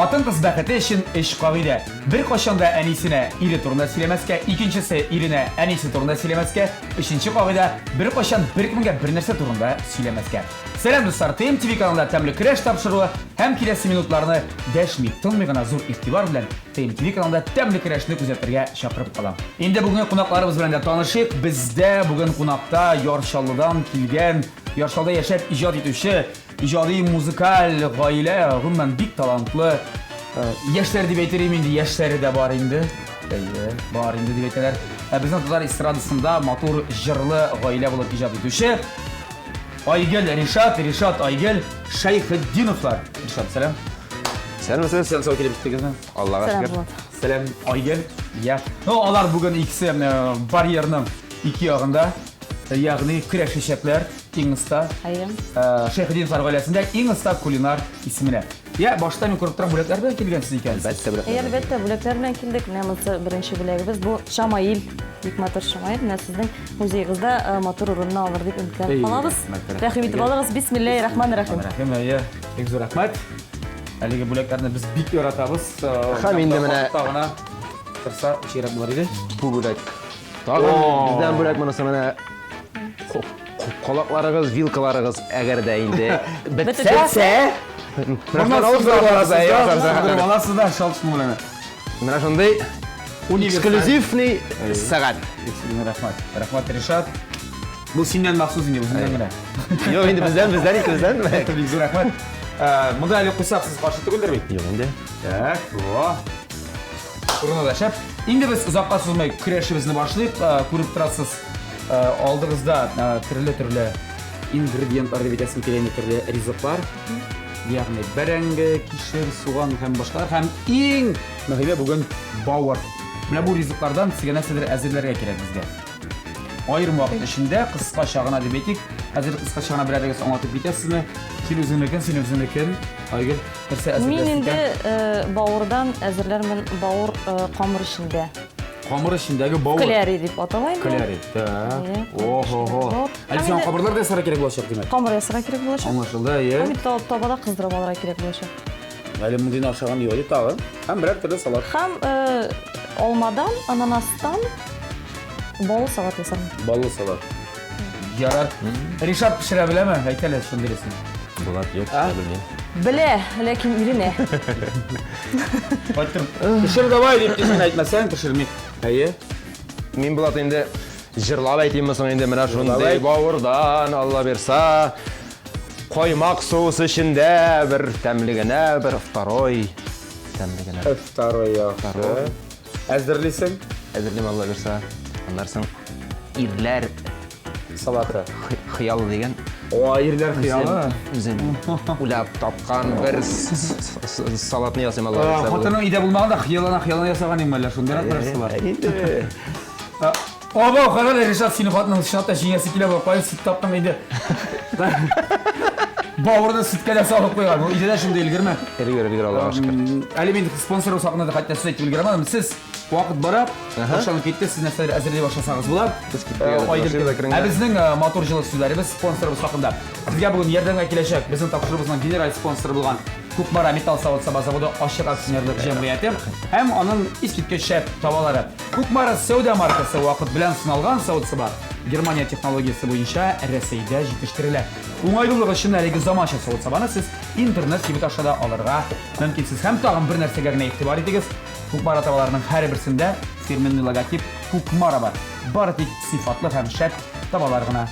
Атын kız bәхете için eş kavide. Bir koşanda enisine iri turunda silemezke, ikincisi irine enisi turunda silemezke, üçüncü kavide bir koşan bir kimge bir nerse turunda silemezke. Selam dostlar, TMTV kanalında temli kreş tapşırığı hem kilesi minutlarını deşmeyip tınmıgına zor ihtibar bilen TMTV kanalında temli kreşini kuzetlerge şapırıp kalam. Indi bugün konaklarımız bilen de tanışık. Bizde bugün konakta Yarşallı'dan kilgen, Yarşal'da yaşayıp icad etüşü, icadi müzikal gaile, rümmen big talantlı yaşları dibeytireyim indi, yaşları da var indi. Var indi dibeyteler. Bizden tutar istradısında motor jırlı gaile bulup icad etüşü. Aygel, Rişat Aygel, Şeyheddinovlar. Rişat selam. Selam sen. Sen sağ kelip istediniz mi? Allah'a şükür. Selam Aygel. Ya. No, alar bugün ikisi bariyerinin iki yağında. Yani kreş işletler İngiliz'de. Hayır. Şeyheddinovlar ailesinde İngiliz'de kulinar ismine. Ya başta mı kurup duran bulaklar da kelgen siz ikeniz? Elbette bulaklar bilen kildik. Nemisi birinci bulagımız bu Şamail. Hikmatır Şamail. Ne sizin muzeyinizde motor ürününü alır deyip ümitler kalabız. Rahim etip alırız. Bismillahirrahmanirrahim. Rahim. Pek zor rahmat. Haligi bulaklarını biz bik yoratабыз. Ham endi mana tağına tırsa çeyrek bular edi. bu bulak. Tag'in bizdan bulak mana qoloqlarimiz, vilkalarimiz agarda endi bitsa Alasız da şalçın bulana. mana shunday eksklyuzivniy sagat. Rahmat Rişat. Bu senden maxsus indi, bu senden gene. Yo'q, endi bizdan ikimizdan. Pek zor rahmat. Bunda Ali qo'ysak siz qarshi turildirmang. Yo'q endi. Tak, bu. O'rnalashib. Endi biz uzoqqa suzmay kurashimizni boshlaylik. Ko'rib turasiz, oldingizda turli ingrediyentlar deb aytasim kelgan turli rizqlar. Ya'ni barangi, kishir, so'g'on ham boshqalar ham eng muhimi bugun bovur. Mana bu rizqlardan sizga narsalar azizlarga kerak bizga. Ayrim vaqt ishinde qisqa shag'ina deb aytik. Hozir qisqa shag'ina biradagi anlatib ketasizmi? Sen o'zingnikin. Aygül, birse azizlarga. Men endi bovurdan azizlarman bovur qamir ishinde. Qamir ishindagi bovur. Klari deb atamaydi. Klari. Oho. Ali sen qabrlarda sara kerak bo'lacak demak. Qamir yasara kerak bo'lacak. Anlaşıldı, ya. Bitta tobada qizdirib olira kerak bo'lacak. Ali bundan aşağıdan yo'q tag'i. Ham bir türlü salat. Ham olmadan, ananasdan bol salat yasaram. Ballı salat. Yarar. Rişat pişire bilemem. Aytala shundirisini. Bulat yo'q, bilmayman. Bile, lekin irine. Aytdim. Pişir davay deb sen aytmasan pişirmay. Hayır. Men Bulat endi jırlab aytayman endi mana shunday bovurdan Allah bersa qo'ymoq so'si ishinde bir tamligina, bir iftaroy tamligina. Iftaroy yaxshi. Hazırlıysan? Hazırlayman Allah bersa. Ondan so'ng irlar Salatı. xiyol degan O yerler xiyalı. O'zim ulab topgan bir salatni yasayman Allah bersa. Xotinim ida bulmaganda xiyolana yasagan emanlar shunday narsalar. Oba, qarang Rishad seni xotinim shinatda jingasi kelib qo'yib sut topdim endi. Bovurda sutga solib qo'ygan. Bu ijada shunday ilgirma. Ilgir Allohga shukr. Ali men sponsor haqida qayta so'z aytib ulgurmadim. Siz vaqt borib, boshlanib ketdi, siz narsalar azirlay boshlasangiz bo'ladi. Bizning motorchilik so'zlarimiz sponsorimiz haqida. Sizga bugun yordamga kelishak, bizning topshirig'imizning general sponsori bo'lgan Kukmara Metal Savod zavodi oshliq aksionerlik jamiyati ham onun iskitga shap tovalari. Kukmara Saudiya markasi vaqt bilan sinalgan savod sabab Germaniya texnologiyasi bo'yicha Rossiyada yetishtiriladi. O'ng'ayliligi uchun haligi zamonaviy savod sabani siz internet kibitashada olirga mumkinsiz. Ham tag'in bir narsaga e'tibor etingiz. Kukmara tavalarining har birisida firmaning logotip Kukmara bor. Baratik sifatli ham shap tavalarni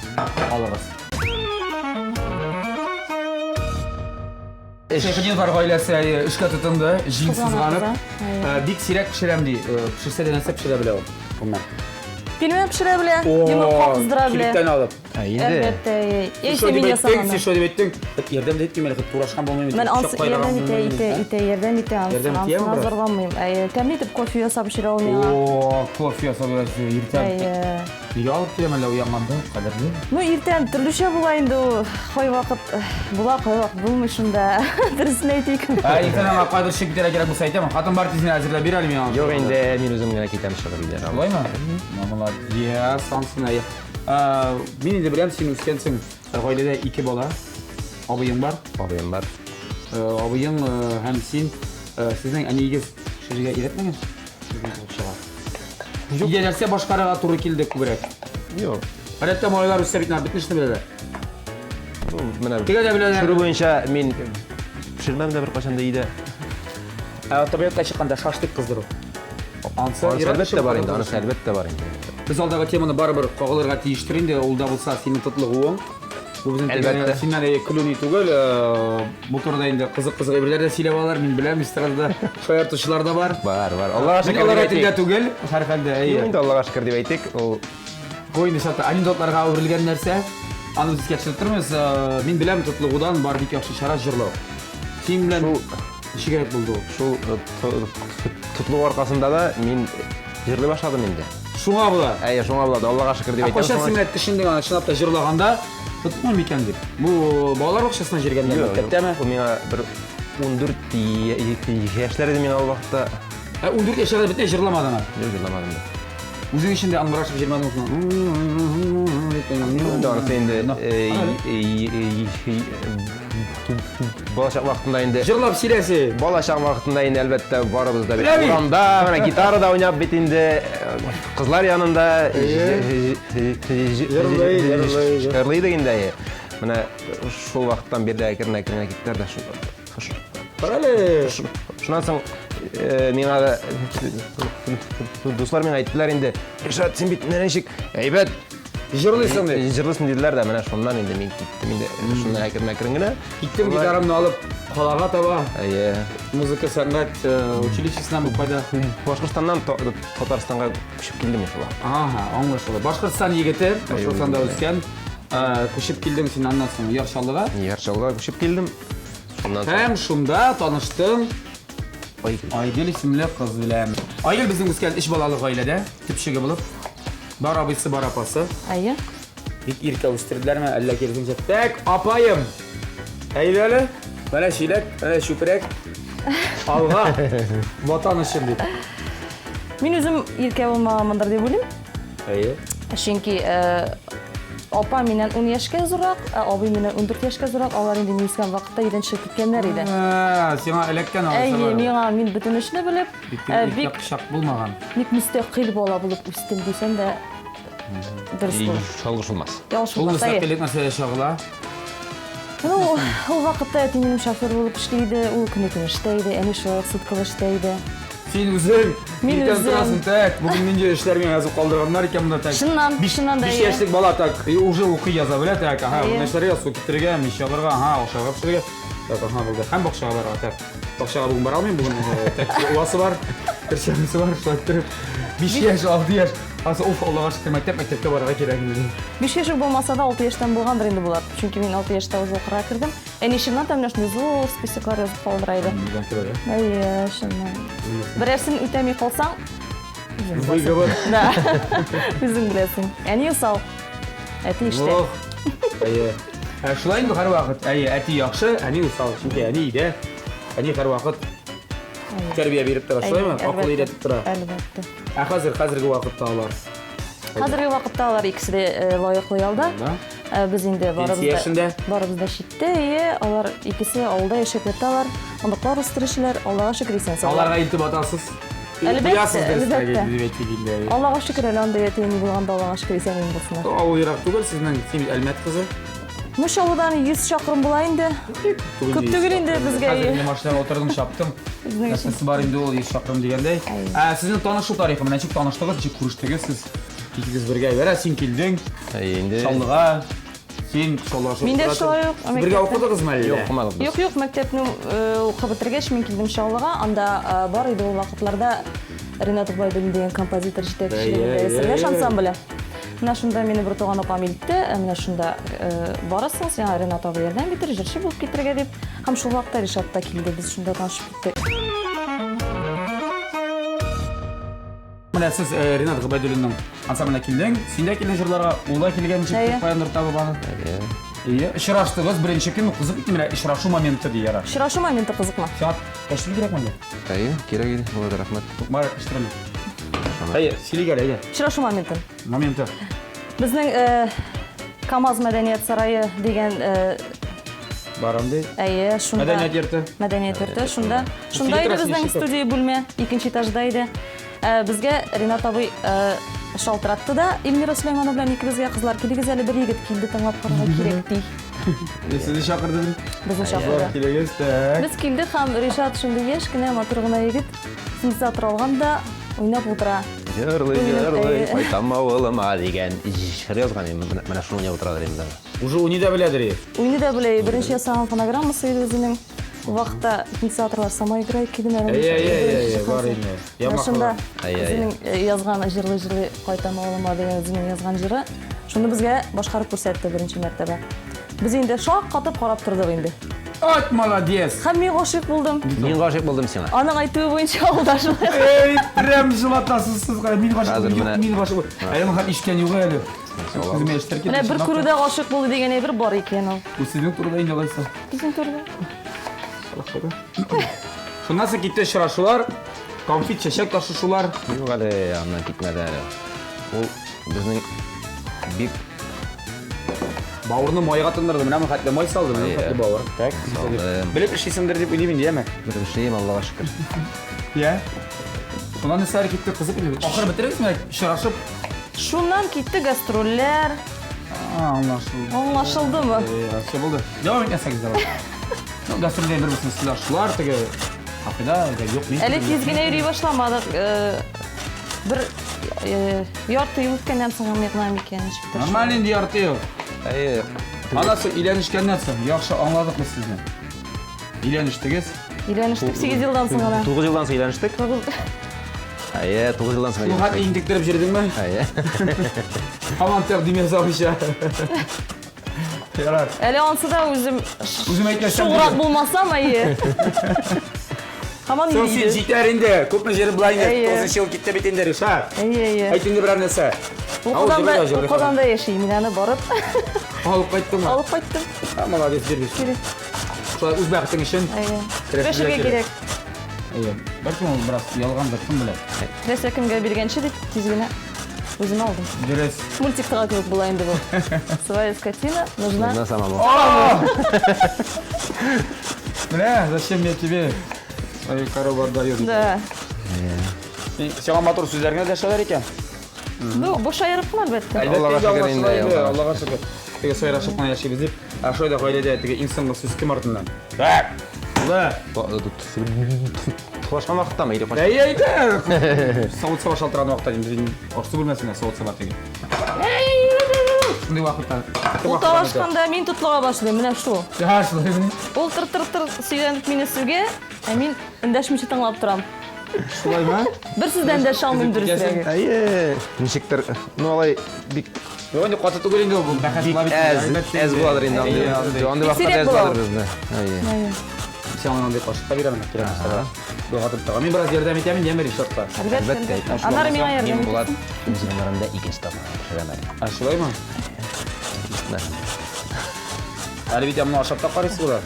olasiz. Şeyheddinovlar oilasi ishga tutindi, jinsiz g'anib. Bik sirak pishiramdi. Pishirsa denasa pishira biladi. Bilmem pişire bile, yumurta kızdıra bile. Kilipten alıp. Elbette. İşte min yasamanı. Sen şöyle ettin. Yerden de etmeyeli. Uğraşkan bulmayayım. Ben yerden ite ansın hazırlanmayayım. Temli tip kofi yasa pişire olmuyor. Ooo, kofi yasa biraz yirten. Niye alıp diyemeyle uyanmanda? Kaderli. No yirten türlü şey bulayındı. Koy vakit bulmuşum da. Dürüstüne etik. Yirten ama kadar şey gitere gerek bu sayıda mı? Hatun partizini hazırla bir alim ya. Yo'q endi men o'zim gina ketaman shug'ullar. Olay mı? Mamalar. Ya, sansın ayı. Men endi bilam sen o'sgansan. Oilada 2 bola. Abiying bor. Abiyim bor. Abiying ham sen Sizning anigiz shu yerga iretmagan? Sizning narsa boshqaraga to'g'ri keldi ko'proq. Yo'q. Odatda molalar o'sib bitishni biladi. Mana Tegada biladi. shu bo'yicha men pishirmamda bir qachon deydi. Tabiatga chiqqanda shashlik qizdirib. Ansa Albatta bor endi, anisi albatta bor endi. Biz oldagi temani baribir qog'ozlarga tegishtiring, unda bo'lsa seni totlig'ing. Bu bizning Albatta. sendan kuluni tugul, bu turda endi qiziq ibrlarda siylab olar, men bilaman, Mistralda shoyartuvchilar da bor. Bor. Allohga shukr Allohga deb aytga aytdik. tugul, har qanday. Endi Allohga shukr deb aytdik. U Qo'yni sota anekdotlarga o'rilgan narsa. Ani bizga tushunib turmiz, men bilaman totlig'udan barbik yaxshi sharoit jurlov. Sen bilan ishi kerak bo'ldi. shu tutluq orqasında da men jırlay boshladim endi. Shunga bo'lar. Shunga bo'ladi. Allohga shukr deb Qo'sha aytamiz. simlat tushunding, ana shinapta jurlaganda tutmaymi ekan deb. Bu bolalar o'xshasidan jirganda maktabdami? Bu menga bir 14 yoshlar edi men o vaqtda. 14 yoshlarda bitta jurlamading. Jırlamadim. O'zing ishingda angrashib jirmading. Doğrusu endi bolashaq vaqtında endi Jırlab siylasi. bolashaq vaqtında endi albatta boribizda bir Bilaman. uramda mana gitarada o'ynab bitindi qizlar yanında jırlaydı endi. Mana şu vaqtdan beri kirna ketdilar da shu. Qarali. Shundan so'ng menga do'stlar menga aytdilar endi, "Rishot, sen bitmay eshik, aybat Jırlaysan deb. jırlısın dediler de mana shundan endi men ketdim endi shundan akirma-kirgina. Gittim gitaramni olib qalaga taba Aye. muzika san'at uchilichisidan payda. Boshqirdistondan Tataristonga ko'chib keldim shu vaqt. Aha, anglashildi. Boshqirdiston yigiti, Boshqirdistonda o'sgan, ko'chib keldim sen ondan so'ng Yoshaliga. Yarshog'ga ko'chib keldim. Shundan so'ng Ham shunda tanishdim. Aygul. Aygul ismli qiz bilan. Aygul bizning o'sgan ish bolali oilada, tipshiga bo'lib, bar abisi, bar apasi. Ayya. Bit irka o'stirdilarmi? Alla kelguncha tak, apayim. Aylali, mana shilak, mana shupirak. Alga. Vatanishim deb. Men o'zim erkak bo'lmaganmandir deb o'ylayman. Ayy. Chunki opam mendan 10 yoshga zo'roq, abim mendan 14 yoshga zo'roq. Ular endi men o'sgan vaqtda yerdan chiqib ketganlar edi. Senga elakkan Men butun ishni bilib, bek shaq bo'lmagan. nik mustaqil bola bo'lib o'sdim desam da durust bo'ladi. Chalg'ishilmas. Yaxshi Bu bo'lsa. mustaqillik narsa yashag'lar. U vaqtda mening shofyor bo'lib ishlaydi, u kuni ishlaydi, ana shu sutka ishlaydi. Sen o'zing Men erkan o'zim. turasan tak. Bugun menga ishlarga yozib qoldirganlar ekan bunda tak. Shundan da 5 yoshlik bola tak, уже o'qiy yoza biladi tak. Aha, Ayy. buni ishlarga so'kitirgan, mishog'irga, aha, o'shaga pishirga. Tak, aha, bo'ldi. Ham boqshaga bor tak. Boqshaga bugun bora olmayman bugun. Tak, o'vasi bor, kirishimiz bor, sho'tirib. 5 yosh, 6 yosh. Hozir Allohga shukr maktabga borarga kerak edi. 5 yoshlik bo'lmasa da 6 yoshdan bo'lgandir endi bular. Chunki men 6 yoshda o'zi o'qirga kirdim. Ishimdan tam shunday zo'r spesiflar yozib qoldiraydi. Ayy, shundan. Bir narsani o'tamay qolsang, Voyga bor. da. O'zing bilasan. Ya'ni sog'. Ayting ishda. Ayy. Shulay endi har vaqt. Ayy, ati yaxshi, ani usal. Chunki ani ida. Ani har vaqt tarbiya berib turadi, shundaymi? Aql o'rgatib turadi. Albatta. Hozirgi vaqtda ular. Hozirgi vaqtda ular ikkisi de loyiqli yo'lda. Biz endi boribizda shitda, ular ikkisi oldida yashab yotadilar. Undoqlar o'stirishlar, Allohga shukr etsin. Ularga iltimot olasiz. Albatta. Allohga shukr elanda yetini bo'lganda Allohga shukr etsin bo'lsinlar. O yiroq tugul sizning Semit Almat qizi. Musholdan 100 chaqirim bo'la endi. Ko'p tugul endi bizga. Hozir mashinada o'tirdim, shopdim. Nasibasi bor endi u 100 chaqirim deganday. Sizni tanishuv tarixi bilan nechuk tanishdingiz, nechuk ko'rishdingiz siz? Ikkingiz birga ayvara, sen kelding. Endi Sholliga. Sen Sholliga. Menda shular yo'q. Birga o'qidingizmi? yo'q, qilmadik biz. Yo'q, maktabni o'qib bitirgach men keldim Sholliga. Unda bor edi u vaqtlarda Rinat Ubaydulin degan kompozitor yetakchiligida ansambli. Mana shunda meni bir to'g'on opam aytdi, mana shunda borasiz, yana Rinat opa yerdan bitirishchi bo'lib ketirga deb. Ham shu vaqtda Rishotda keldi, biz shunda tanishib ketdik. Mana siz Rinat Ubaydulinning ansambliga kelding. Senda kelgan jurlarga ular kelgancha qo'yandir tabi bani. Iya, ishrashdingiz birinchi kun qiziq ekan, mana ishrashuv momenti deyara. Ishrashuv momenti qiziqmi? Soat kaçta kerak menga? Ayy, kerak edi. Bo'ladi, rahmat. Mar ishtirali. Ayy, siliga ega. Ishrashuv momenti. Momenti. Bizning Kamaz madaniyat saroyi degan Барамды. Әйе, шунда. Мәдәният йорты. Мәдәният йорты, шунда. Шунда Ничек иде торасың, безнең ничек? студия бүлмә, икенче этажда иде. Безгә Ринат абый шалтыратты да, Илмира Сулейманова белән икебезгә кызлар килегез әле бер егет килде тыңлап карарга кирәк ди. Сезне чакырдым. Безне чакырды. Килегез, так. Без килдек һәм Ришат шундый яшь кенә матур гына егет синтезатор алган да уйнап утыра. Жырлый, кайтам авылыма деген шыр язган менә шуны уйнап утыралар инде. Уже уни да беләдер. Уйны да беләй, беренче ясаган фонограммасы иде үзенең. Вакытта синтезаторлар сама играй кидем Әйе, бар инде. Шунда Әйе. үзенең язган җырлы кайтам авылыма деген үзенең язган җыры. Шуны безгә башкарып күрсәтте беренче мәртәбә. Без инде шак катып карап тордык инде. Ат молодец. Һәм мин гашыйк булдым. Мин гашык булдым сиңа. Аның әйтүе буенча алдашылар. Эй, прям жылатасыз сызга. Мин гашык. Хәзер менә- Мин гашык. Әйе, хат ишкән юк әле. Үземә эштәр Менә бер күрүдә гашык булды дигән әйбер бар икән ул. Bu sizin turda ince olaysa. Безнең турда. Şundan sonra gitti şıraşular. Konfit çeşek taşışular. Юк әле аннан китмәде әле. Ул безнең бик Bavurunu moyga tındırdım. Hemen hatta moy saldım. Әйе. Hatta bavur. Tak. Saldım. Bilip işiysindir deyip öyleyim diye mi? бер эшләйм, Аллага шөкер. Ya. Şundan ne sarı gitti kızıp öyle. Ahır bitiririz mi? Şıraşıp. Шуннан китте гастрольләр. Anlaşıldı. Аңлашылдымы? Şey buldu. Devam etmesek de var. Gastrolde bir misiniz silahşılar tege. Kapıda yok ne? Әле тиз генә йөри башламадык. Бер ярты ел үткәннән соң мыгынам икән ничектер. Normal indi artıyor. Әйе. Anası ilenişkenden sonra. Yaxşı anladık mı sizden? İleniştiniz. Өйләнештек 8 елдан соң гына. 9 елдан соң өйләнештек. Әйе, 9 елдан соң Bu hat өйләнештек. indiktirip jirdin mi? Әйе. Aman ter demeye savaşa. Yarar. Әле ансы да үзем Үзем әйткәнсәм. шуңрак булмасам, әйе. Һаман Sen sen йөри. jiterinde, köpme jeri bulayın. Әйе. 9 yıl gitti bitinde Rişat. Әйе, әйе. Aytindi bir нәрсе. Ул Казанда яши, мин аны барып Alıp kayttın mı? алып кайттым. Ha, молодец, дербиш. Керек. Şolay үзбәктің işin. Әйе. Тирешергә Тирешергә кирәк. кирәк. Әйе. Бәлкем ул бераз ялганdır, кем белә. Тирәсә кемгә биргәнче дип тиз генә үзем алдым. Дөрес. Мультиктагы кебек була инде бу. Своя скотина нужна. Нужна самому. Бля, зачем я тебе? Ай, коровар даю. Да. Сиңа матур сүзләргә дәшәләр икән. Ну, бош айырып кына әлбәттә. Аллага шөкер инде, Аллага. Аллага шөкер. Теге сайрашып кына яшибез дип. Шойда гаиләдә теге инсанлык сүз кем артыннан? Так. Ла. Тугашкан вакыттамы ире Әйе, әйе. Савыт сабаш алтырган вакытта инде аксы бүлмәсенә савыт саба теге. Шундый вакытта. Ул талашканда мин тутлыга башлыйм, менә шу. Һәр шулай. Ул тыр сөйләнеп мине сүгә, ә мин эндәшмичә тыңлап торам. Шулаймы? Бер сүздән дә шалмыйм дөресрәге. Әйе. Ничектер, ну алай бик Yok, ne katı түгел инде бу. әз буладыр инде. Андый вакытта Тиксерәк әз була буладыр ул. безне. Әйе. Әйе. Сен аңландай кашыкка бирәм, кирәк. Бу хатып тора. Мин бераз ярдәм итәмен, димер Ришатка. Әлбәттә. Әлбәттә. Аннары миңа Мин ярдәм. Булат үземнәрендә икенче тамагы пешерәм әле. А шулаймы? Әле бит ямны ашап та карыйсыз була.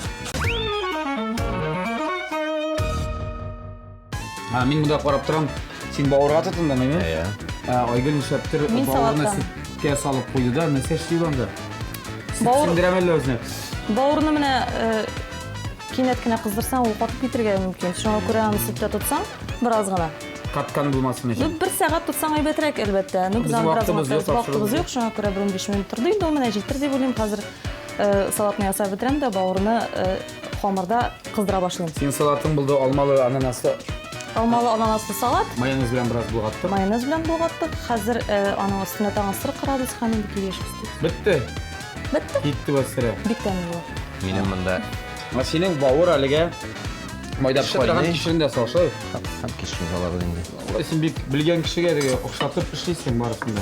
Мин монда карап торам. Син бавырга тотындың, әйме? Әйе. Айгөл нишләптер Мин бавырны салаттан. сөткә салып куйды да, нәрсә эшли анда? Бавыр- Синдерәм әле үзенә. Бауырны менә кинәт кенә кыздырсаң, ул катып китергә мөмкин. Шуңа күрә аны сөттә тотсаң, бераз гына. Каткан булмасын Ну, өчен. бер сәгать тотсаң әйбәтрәк, әлбәттә. Ну, без аны бераз вакытыбыз юк, вакытыбыз юк, шуңа күрә 15 минут торды инде, ул менә җитер дип уйлыйм. Хәзер салатны ясап бетерәм дә бауырны хамырда кыздыра башлыйм. Син салатың булды, алмалы, ананаслы, Алмалы ананаслы салат, майонез белән бераз булгатты. майонез белән булгаттык. Хәзер аның өстенә тагын сыр кырабыз, һәм инде килешбез. Бетте. Бетте. Китте басыры. Бик тәмле була. Минем монда Синең бавыр әлегә майда пешергән Шулай. кишерендә салшы. һәм кишер алабыз инде. Син бик белгән кешегә диге охшатып эшлисең барысында.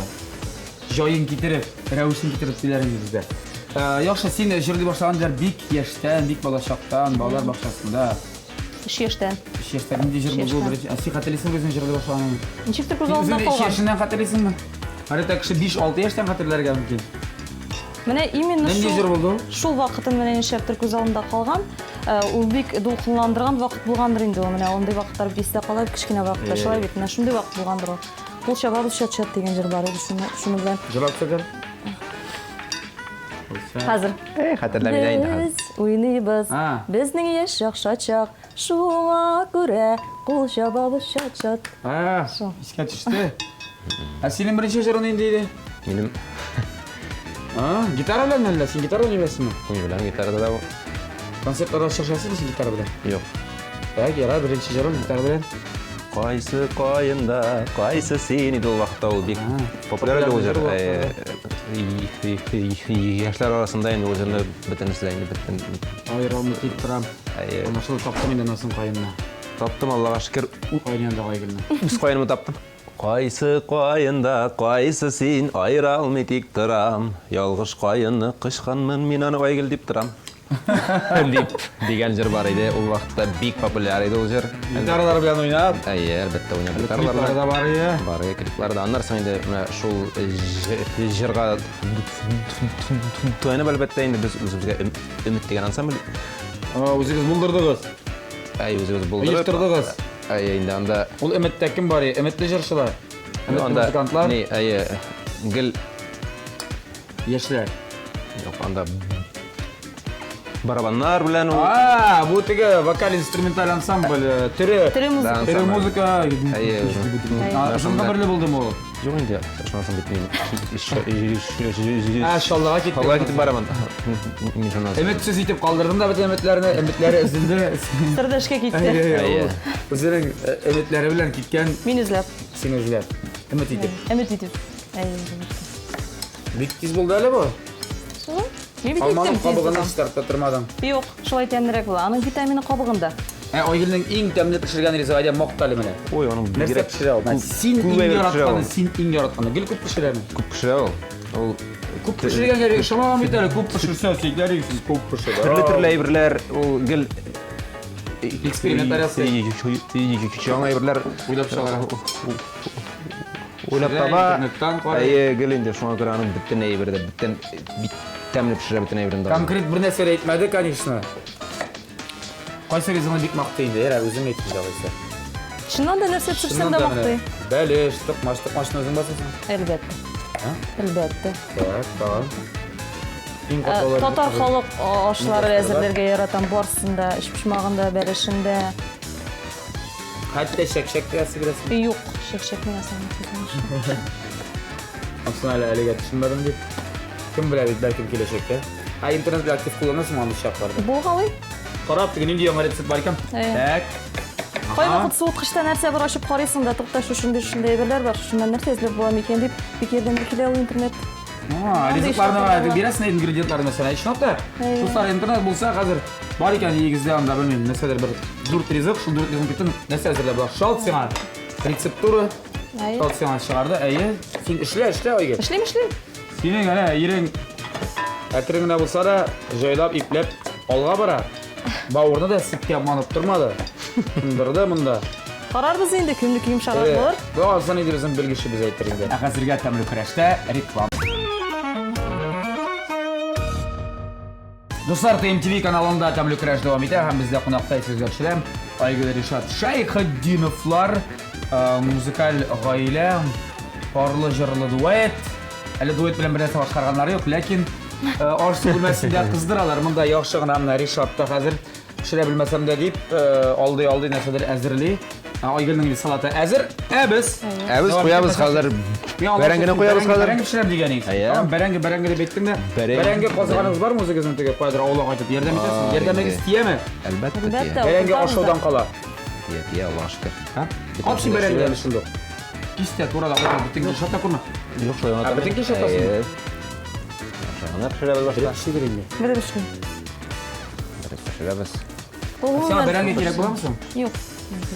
Җаен китереп, рәвешен китереп сөйләрсең бездә. Яхшы, син җырлый башлагандар бик яшьтән, бик балачактан, балалар бакчасында. 3 яшьтән. Яшьтән нинди җыр булды? Син хәтерлисеңме үзең җырлый башлаганны? Ничектер күз Син алдында үзең 2 калган. яшеннән хәтерлисеңме? Хәрәтә кеше 5-6 яшьтән хәтерләргә мөмкин. Менә именно Нинди җыр булды? шул вакытын менә нишләптер күз алдында калган. Ул бик дулкынландырган вакыт булгандыр инде ул. Менә андый вакытлар бистә кала, кичкенә вакытта шулай бит. Менә шундый вакыт булгандыр ул. Кул чабабыз чат-чат дигән җыр бар иде, шуны белән. Җырлап сөйләр. Хәзер. Хәтерләмидә инде. Без ойнайбыз. А. Безнең яшь шакшачак, шуңа күрә кул чабабыз чат-чат. Шо. Искә төште. Синең беренче җырың инде иде. Минем Гитара белән әллә? Син гитара уйный беләсеңме? уй белән гитарада да Концертларда чыгышасың син гитара белән? юк. Гера беренче җырың гитара белән. Кайсы кайында, кайсы син иде ул вакытта ул бик популяр иде ул җыр. Яшьләр арасында инде ул җырны бөтен нәрсә инде бөтен. Айралны тип торам. Машина таптым инде насын кайынна. Таптым, Аллага шөкер. Кайнында кайгылны. Үз кайынымы таптым. Кайсы кайында, кайсы син, айыра алмый тик торам. Ялгыш кайынны кышканмын, мин аны кайгыл дип торам. Дип дигән җыр бар иде. Ул вакытта бик популяр иде ул җыр. Гитаралар белән уйнап. Әлбәттә уйнап Клиплары да бар иде. Бар иде, клипларда. Аннан соң инде менә шул җырга туйнап әлбәттә инде без үзебезгә өмет дигән ансамбль. Үзегез булдырдыгыз. Үзебез булдырып. Оештырдыгыз. Инде анда Ул өметтә кем бар? Өметле җырчылар. Өметле анда музыкантлар. гел Яшьләр. юк, анда барабаннар белән ул Бу теге вокаль-инструменталь ансамбль, Тере тере музыка. музыка. Шунда берле булдымы ул? юк инде. Шунысы бит Шаллага Алла китте. китеп барамын. Мин шуннан. Өметсез итеп калдырдым да бөтен өметләре өзелде. Сырдашка китте. Үзенең өметләре белән киткән Мин эзләп. син үзләр. Өмет итеп. Өмет итеп. Бик тиз булды әле бу. Мин бит Алманың иттем кабыгын тиз. старта тормадың. Юк, шулай тәмлерәк була. Аның витамины кабыгында. Айгөлнең иң тәмле пешергән риза әйдә макталы менә. Ой, аның Нәрсә пешерә ул? Син иң яратканы, син иң яратканы. Гел күп пешерәме? күп пешерә ул. Ул Күп пешергәнгә шамаган бит әле. Күп пешерсә, сикләр сез күп пешерә. төрле әйберләр, ул гел Экспериментлар ясый. Яңа әйберләр Уйлап чыгара. уйлап таба. Интернеттан карый. Гел инде шуңа күрә аның бөтен әйбердә, бөтен тәмле пешерә бөтен әйбердә. Конкрет бер нәрсә әйтмәде, конечно. Кайсы ризаны бик мактый инде, үзең әйтте дагыйсы. Чыннан да нәрсә пешерсәң дә мактый. Бәлеш, токмашны үзең басасың. Әлбәттә. Әлбәттә. Так. Иң Татар халык ашлары әзерләргә яратам барсында, эш пешмагында, бәрешендә. Хәтта шәк-шәк ясый бирәсең. Юк, шәк-шәкне ясамый. Аслан әлегә төшенмәдем дип. Кем белә бит бәлкем киләчәктә. Интернетта актив кулланасың аны шакларда. Булгалый. Карап теге нинди яңа рецепт бар икән. Так. Кай вакыт суыткычта нәрсә бар ачып карыйсың да, тукта шушындай әйберләр бар, шуннан нәрсә эзләп була микән дип, бик ярдәм килә ул интернет. Ризыкларны бирәсең ингредиентлар мәсәлән. Ичнапта. Шулар интернет булса хәзер бар икән нигездә анда белмим, нәрсәдер бер 4 ризык, шул 4 ризык битен нәрсә әзерләп була. Шалт сиңа. Рецептура. Шалт сиңа чыгарды. Әйе. Син эшлә Айгөл. Эшлим. Синең әнә ирең әкрен генә булса да җайлап ипләп алга бара. Бавырны да сипкә манып тормады. Кындырды монда. Карарбыз инде кемне йомшарак булыр. Бу азан иде безнең белгече без әйтер инде. Хәзергә тәмле көрәштә реклама. Достар, TMTV каналында тәмле көрәш дәвам итә һәм бездә кунакта сүзләрчеләр Айгөл Ришат Шайхетдиновлар, музыкаль гаилә, парлы җырлы дуэт. Әле дуэт белән бернәрсә башкарганнары юк, ләкин арсы бүлмәсендә кыздыралар. Монда яхшы гына менә Ришатта хәзер пешерә белмәсәм дә дип алды нәрсәдер әзерли. Айгөлнең салаты әзер. Без куябыз хәзер. Бәрәңгене куябыз хәзер. Бәрәңге пешерәм дигән идең. Бәрәңге дип әйттең дә. Бәрәңге казыганыгыз бармы үзегезнең теге кайдыр аулага кайтып ярдәм итәсез? Ярдәмегез тияме? Әлбәттә. Бәрәңге ашаудан кала. Тия, Аллага шөкер. Апси бәрәңге шундый. Кистә турада кайтып битең шата күрмә. Юк, шулай гына. Битең шатасың. Шагына пешерәбез башта. Бер эшлим. Пешерәбез. Сиңа бәрәңге кирәк буламы соң? Юк.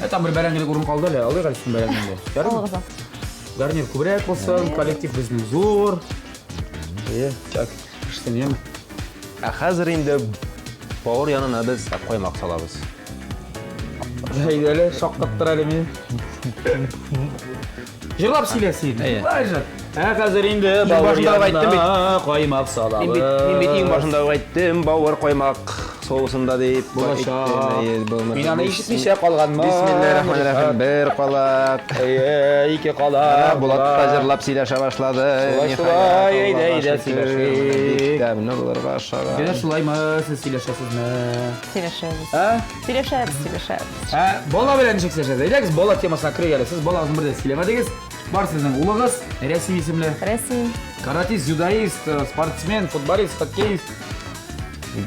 Там бер бәрәңгелек урын калды әле. Алыйк әле син бәрәңгеңне. Алгызам. Гарнир күбрәк булсын, коллектив безнең зур. Так, иштен яме. Хәзер инде бавыр янына без коймак салабыз. Әйдәле, шаккаттыр әле мине. Җырлап сөйләсин. Хәзер инде бавыр янына коймак салабыз. Мин бит иң башында әйттем, бавыр коймак соусында deyip Мен аны ишетмеше калганмын. Бисмиллахиррахманиррахим. Бер калак. Ике калак. Булат та жырлап сөйләшә башлады. Шулай, әйдә, сөйләшик. Дәмне булырга ашага. Генә шулаймы, сез сөйләшәсезме? Сөйләшәбез. А? Бала белән ничек сөйләшәсез? Әйдәгез, бала темасына киргәле. Сез балагызны бердә сөйләмәдегез. Бар сезнең улыгыз, Рәсим исемле. Рәсим. Каратист, дзюдоист, спортсмен, футболист, хоккеист.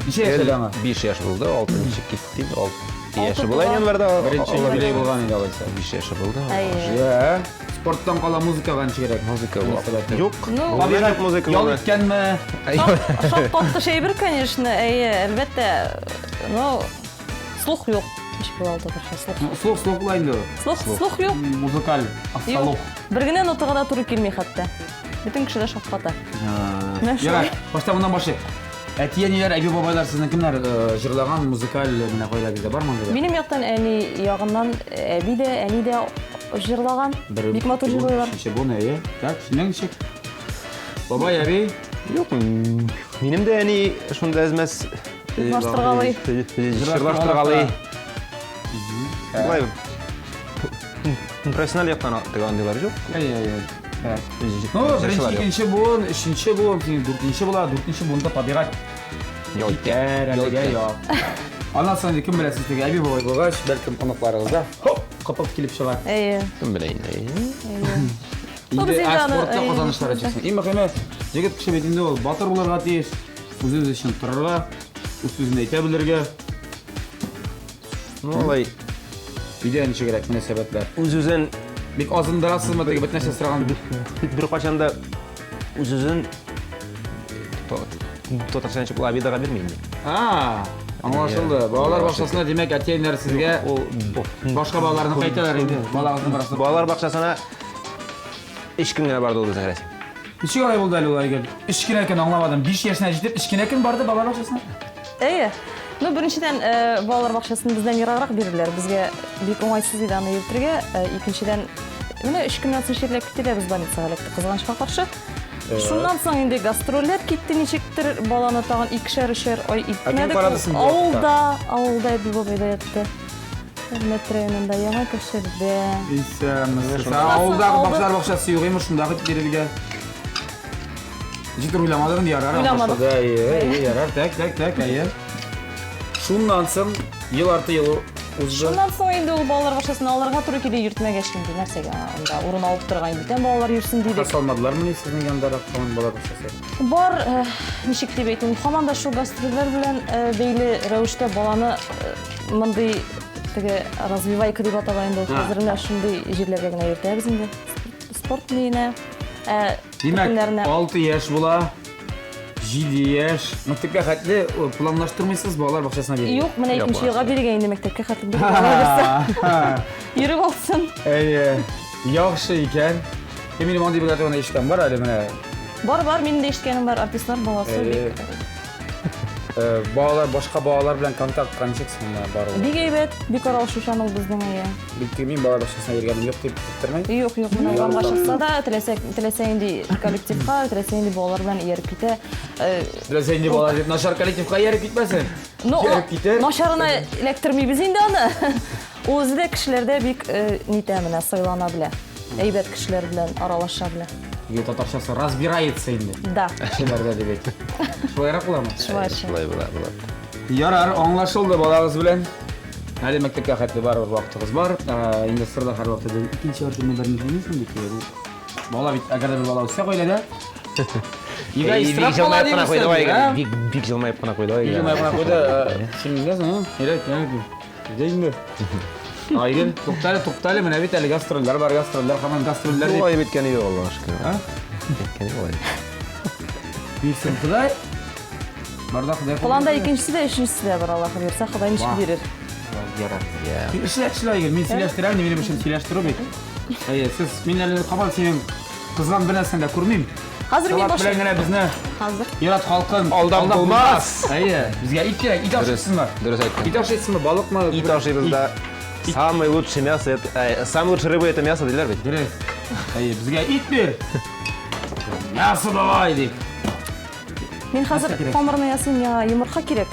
Ничә яшьле аңа? 5 яшь булды, 6 ничек китте. 6 яше була инде барда. Беренче юбилей булган инде алайса. 5 яше булды. Я, спорттан кала музыкага ничек кирәк? Музыка була. Юк. Ну, Табигать музыка Ял була. иткәнме? шапкатты şey bir, конечно, әлбәттә, ну, слух юк. Ничек була слух? Слух була инде. Слух юк. Музыкаль, Юк. Бер генә нотага да туры килми хәтта. Бөтен кеше дә шапката. Ярар, башта мондан башлыйк. Әти-әниләр, әби бабайлар сезнең кемнәр җырлаган музыкаль менә гаиләгездә бармы анда? Минем яктан әни ягыннан әби дә, әни дә җырлаган. Бик матур җырлыйлар. Бу не? Так, синең ничек? Бабай, әби? Юк. Минем дә әни шунда әзмәс Җырлаштыргалый. җырлаштыргалый. Булай. Профессиональ яктан тегәндиләр юк. Ну, беренче, икенче буын, өченче буын, дүртенче була, дүртенче буында табигать. Андан соң кем белә сез теге әби бабай булгач, бәлкем конакларыгызда хоп, капып килеп чыгар. Кем белә инде. Инде спортта казанышлар өчен. Иң мөһиме, җегет кеше бит инде ул батыр булырга тиеш, үз өчен торырга, үз сүзен әйтә белергә. Ну, алай Бидә ничек кирәк мөнәсәбәтләр. үз-үзен Бик азындырасызмы теге бит нәрсә сораган? бер качанда үз-үзен татарчанча була видага бирмәйм. Аңлашылды. Балалар бакчасына димәк әти-әниләр сезгә башка балаларны кайталар инде. Балагызны барасы. Балалар бакчасына 3 көнгә барды ул безнең Рәсим. Ничек алай булды әле ул әгәр? 3 кенә көн аңламадым. 5 яшенә җитеп 3 кенә көн барды балалар бакчасына. Ну, беренчедән, балалар бакчасын бездән ераграк бирделәр. Безгә бик уңайсыз иде аны йөртергә. Икенчедән, менә 3 көннән соң ширләп китте дә без больницага эләктек, кызганычка каршы. Шуннан соң инде гастрольләр китте, ничектер баланы тагын 2-3 ай итмәдек. Авылда әби бабайда ятты. Хөрмәт районында яңа кешеләрдә. Авылдагы бакчалар бакчасы юк име шундагы тирелгә. Җитер уйламадым ярар. Ярар, так, әйе. Шуннан соң ел арты ел узды. Шуннан соң инде ул балалар бакчасына алырга туры килде, йөртмәгәч инде нәрсәгә анда урын алып торган битен балалар йөрсен дидек. Салмадылармы сезнең яндарак калган балалар бакчасы? Бар, ничек дип әйтим, һаман да шул гастрольләр белән бәйле рәвештә баланы мондый теге развивайка дип атала инде. Хәзер менә шундый җирләргә генә йөртәбез инде. Спорт лине. Димәк, 6 яшь була. 7 яшь. Мәктәпкә хәтле планлаштырмыйсыз балалар бакчасына бирә. Юк, менә 2нче елга биргән инде мәктәпкә хәтле бирә. Йөреп алсын. Әйе. Яхшы икән. Минем андый бер гына ишкән бар әле менә. Бар, минем дә ишеткәнем бар, артистлар баласы. Балалар башка балалар белән контакт канчык сында бар ул. Бик әйбәт, бик аралашучан ул безнең әйе. Бик мин балалар бакчасына йөргәнем юк дип тормый. Юк, менә ул бакчасында да теләсә инде коллективка, теләсә инде балалар белән ияреп китә. Теләсә инде балалар дип начар коллективка ияреп китмәсен. Начарына эләктермибез инде аны. Ул үзе кешеләрдә бик нитә менә сайлана белә. Әйбәт кешеләр белән аралаша белә. Татарчасы разбирается инде. Да. Кешеләргә дип әйт. Шулайрак буламы? Шулай була. Ярар, аңлашылды балагыз белән. Әле мәктәпкә хәтле барыр вакытыгыз бар. Инде сырда һәр вакытта икенче артында бер нидән бит. Бала бит, әгәр дә бала үсә гаиләдә. Бик җылмайып кына куйды ай. Бик җылмайып кына куйды ай. Җылмайып кына куйды. Син нигәсең? Ярар, Дәйме. Айгын, туктале, менә бит әле гастрольләр бар, гастрольләр һаман гастрольләр дип. Ой, биткән иде Аллаһ шөкер. Биткән иде. Бисен Худай. Барда Худай. Планда икенчесе дә, өченчесе дә бар, Аллаһ бирсә, Ходай ничек бирер. Ярар. Эшләй, мин сөйләштерәм, минем өчен сөйләштерү бит. Әйе, сез миннән кабал синең кызган бер нәрсәне күрмим. Хәзер мин башлап генә безне. Хәзер. Ярат халкын Алдап булмас. Әйе, безгә ит кирәк, ит ашыйсызмы? Дөрес әйттең. Ит ашыйсызмы, балыкмы? Ит ашыйбыз да. Самый лучший мясо это самый лучший рыба это мясо диләр бит. Дөрес. Әйе, безгә ит бир. Мясо давай дип. Мин хәзер камырны ясыйм, йомырка кирәк.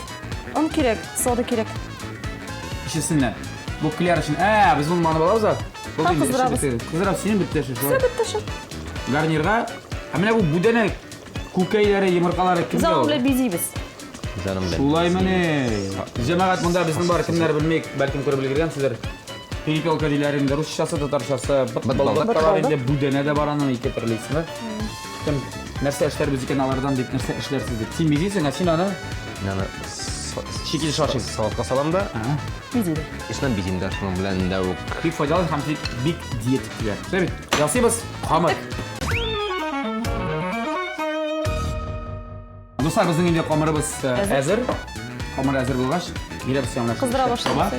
Un kerak, soda kerak. İşisinden. Bu kler için. Biz bunu manı balabız. Kızdırabız. Kızdırabız senin bitti şu. Sen bitti. Garnirga. Amına bu budene kukayları, yumurtaları kimde Biz o? onunla biziyiz. Canım benim. Sulaymane. Cemaat bunda bizim var kimler bilmek, belki görebilirgen sizler. Peripelka dilerinde Rusçası, Tatarçası, baldalarında budene de baranın iki türlü ismi. Nerse işler biz kanallardan deyip nerse işler siz deyip. Sen bilirsin asin ana. Yani Şekil şaşık. salatga salam da Biziyiz. içinden bizimde şunun bilen de Big faydalı hem de big diyetikler. Evet. Yasibız. Hamad. Dostlar bizim indi kameramız hazır. Kamera hazır bulgaç. Bire biz yanına. Kızdıra başladık.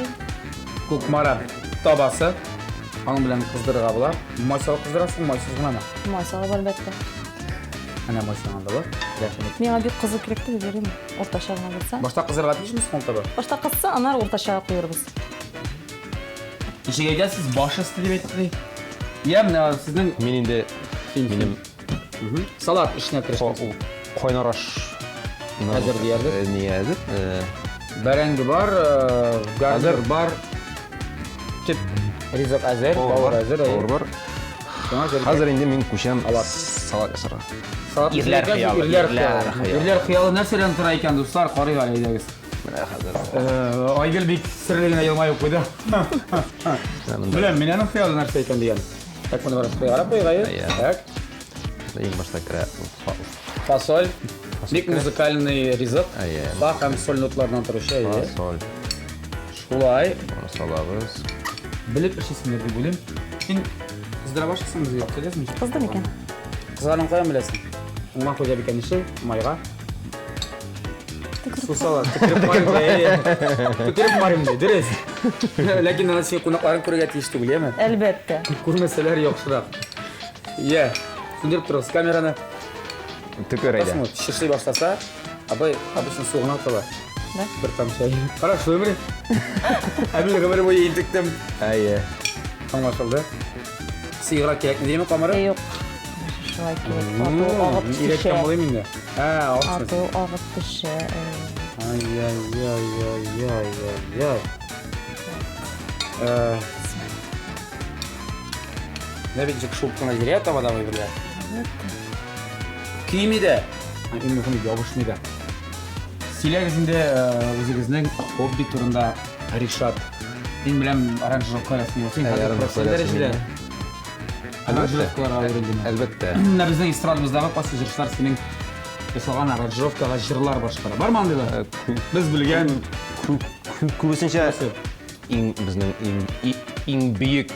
Kukmara tabası. Onun bilen kızdırır abla. Maysalı kızdırasın, maysız gına mı? Maşallah elbette. Ana maysız anda bu. Menga bir kızıl kerekti de vereyim. Ortaşa alırsan. Başta kızdırgatmış mısın tabi? Başta kızsa anar ortaşa koyuyoruz. İşe geleceğiz baş üstü diye etti. Yem sizin Menin de benim salat işine kiriştiniz. koynaraş Hazır diyerdik. Niye hazır? Berengi var, Hazır. garnir var. Tip rizok hazır, bavur hazır. Bavur var. Hazır indi min kuşam salat yasara. Salat İrler xiyali, irler xiyali. İrler xiyali nereden tura ekan dostlar? Qarayın alaydagiz. Mana hazır. Aygülbek sirligine yılmayıp qo'ydi. Bilaman, men ham xiyoli narsa ekan degan. Tak buni bir qarab qo'yg'ay. Tak. Eng boshda kira Fasol. Ник музыкальный ризық. Бақ һәм соль нотлардан тұрышы. sol. Шулай. Onu salabız. Біліп ішесіңдер деп ойлаймын. Сен қыздыра башқысың бізге алып келесің бе? Kızdım iken. Қызғанын қоям білесің. Оңған қойып екен іші майға. Су сала, түкіріп марым де, дұрыс. Ләкин ана сен қонақтарын көруге тиісті білемін. Elbette. Көрмеселер жоқшырақ. Иә, түсіндіріп тұрыңыз камераны. Tüküreydi. Шырши баштаса, абай обычно суығына атылар. Да? Bir tamşayı. Хорошо, ömrü. Әбіл қамыры бойы ентіктім. Әйе. Аңлашылды. Сыйғыра керек не деймі қамыры? Yok. Şuraya gerek. Atı ağıt Үйреткен düşe. болайым енді. Ağıt Atı ağıt düşe. Ne bilecek şubkına giriyor ya tavada mı böyle? Kiyimi de. Ünlü konu yavuşmaydı. Silahızında o'zingizning hobbi turida Rishad. Men bilan aranjirovka rasmiyosin. Aranjirovkalar o'rindimi? Elbette. Bizning estradamizdagi passajirlar sening yasalgan aranjirovkaga jirlar boshqara. Bormi andaylar? Biz bilgan Ko'pincha bizning eng buyuk